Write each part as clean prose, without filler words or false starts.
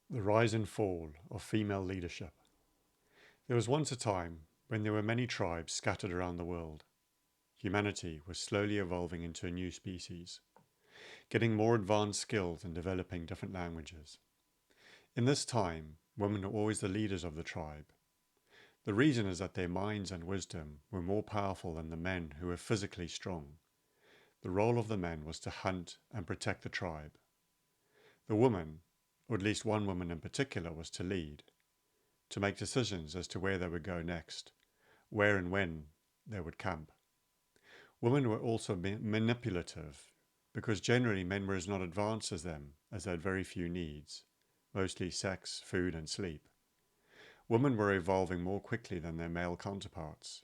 The rise and fall of female leadership. There was once a time when there were many tribes scattered around the world. Humanity was slowly evolving into a new species, getting more advanced skills and developing different languages. In this time, women were always the leaders of the tribe. The reason is that their minds and wisdom were more powerful than the men who were physically strong. The role of the men was to hunt and protect the tribe. The woman, or at least one woman in particular, was to lead, to make decisions as to where they would go next, where and when they would camp. Women were also manipulative, because generally men were as not advanced as them, as they had very few needs, mostly sex, food, and sleep. Women were evolving more quickly than their male counterparts.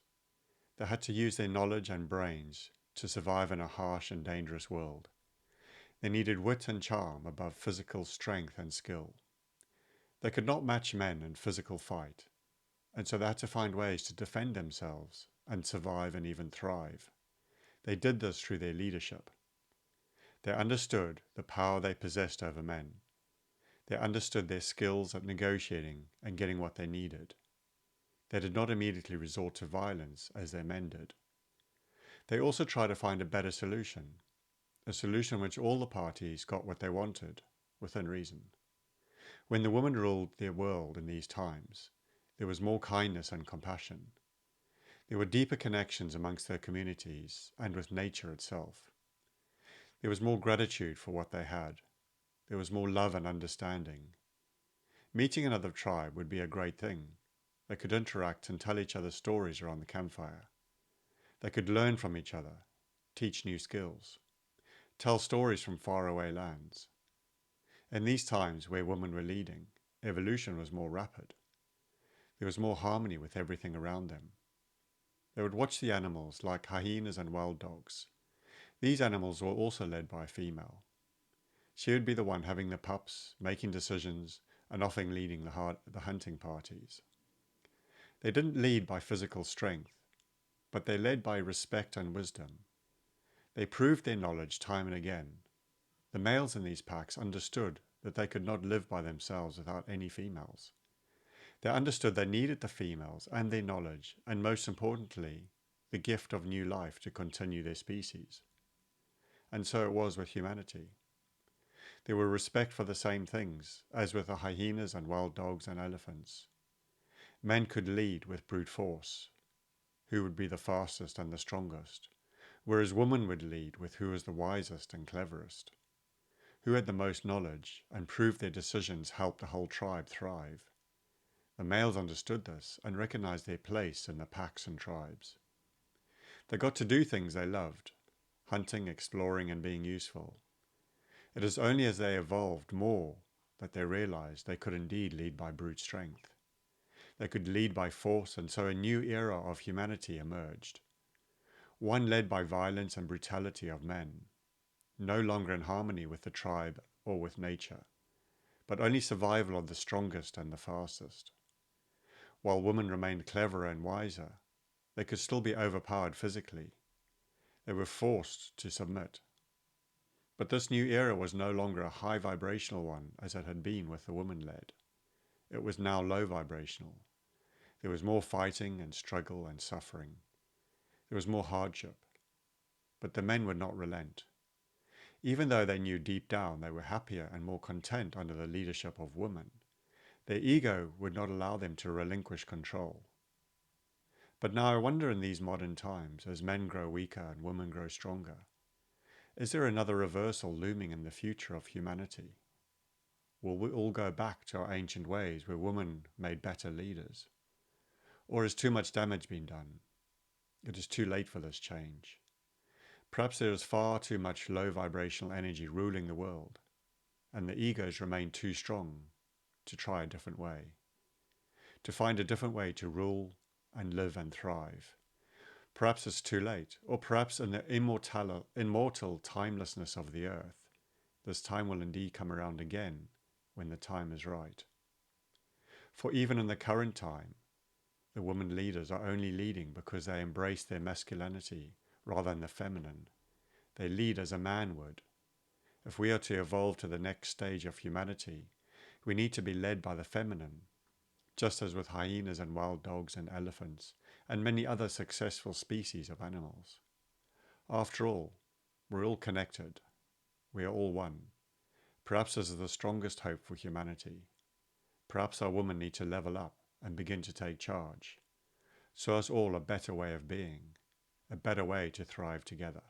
They had to use their knowledge and brains to survive in a harsh and dangerous world. They needed wit and charm above physical strength and skill. They could not match men in physical fight, and so they had to find ways to defend themselves and survive and even thrive. They did this through their leadership. They understood the power they possessed over men. They understood their skills at negotiating and getting what they needed. They did not immediately resort to violence as their men did. They also tried to find a better solution, a solution in which all the parties got what they wanted, within reason. When the women ruled their world in these times, there was more kindness and compassion. There were deeper connections amongst their communities and with nature itself. There was more gratitude for what they had. There was more love and understanding. Meeting another tribe would be a great thing. They could interact and tell each other stories around the campfire. They could learn from each other, teach new skills, tell stories from faraway lands. In these times where women were leading, evolution was more rapid. There was more harmony with everything around them. They would watch the animals like hyenas and wild dogs. These animals were also led by a female. She would be the one having the pups, making decisions, and often leading the hunting parties. They didn't lead by physical strength, but they led by respect and wisdom. They proved their knowledge time and again. The males in these packs understood that they could not live by themselves without any females. They understood they needed the females and their knowledge, and most importantly, the gift of new life to continue their species. And so it was with humanity. There were respect for the same things, as with the hyenas and wild dogs and elephants. Men could lead with brute force, who would be the fastest and the strongest, whereas women would lead with who was the wisest and cleverest, who had the most knowledge and proved their decisions helped the whole tribe thrive. The males understood this and recognized their place in the packs and tribes. They got to do things they loved, hunting, exploring, and being useful. It is only as they evolved more that they realized they could indeed lead by brute strength. They could lead by force, and so a new era of humanity emerged. One led by violence and brutality of men, no longer in harmony with the tribe or with nature, but only survival of the strongest and the fastest. While women remained cleverer and wiser, they could still be overpowered physically. They were forced to submit. But this new era was no longer a high vibrational one as it had been with the woman-led. It was now low vibrational. There was more fighting and struggle and suffering. There was more hardship. But the men would not relent. Even though they knew deep down they were happier and more content under the leadership of women, their ego would not allow them to relinquish control. But now I wonder in these modern times, as men grow weaker and women grow stronger, is there another reversal looming in the future of humanity? Will we all go back to our ancient ways where women made better leaders? Or has too much damage been done? It is too late for this change. Perhaps there is far too much low vibrational energy ruling the world, and the egos remain too strong to try a different way, to find a different way to rule and live and thrive. Perhaps it's too late, or perhaps in the immortal timelessness of the earth, this time will indeed come around again when the time is right. For even in the current time, the women leaders are only leading because they embrace their masculinity rather than the feminine. They lead as a man would. If we are to evolve to the next stage of humanity, We need to be led by the feminine, just as with hyenas and wild dogs and elephants and many other successful species of animals. After all, we're all connected. We are all one. Perhaps this is the strongest hope for humanity. Perhaps our women need to level up and begin to take charge. Show us all a better way of being, a better way to thrive together.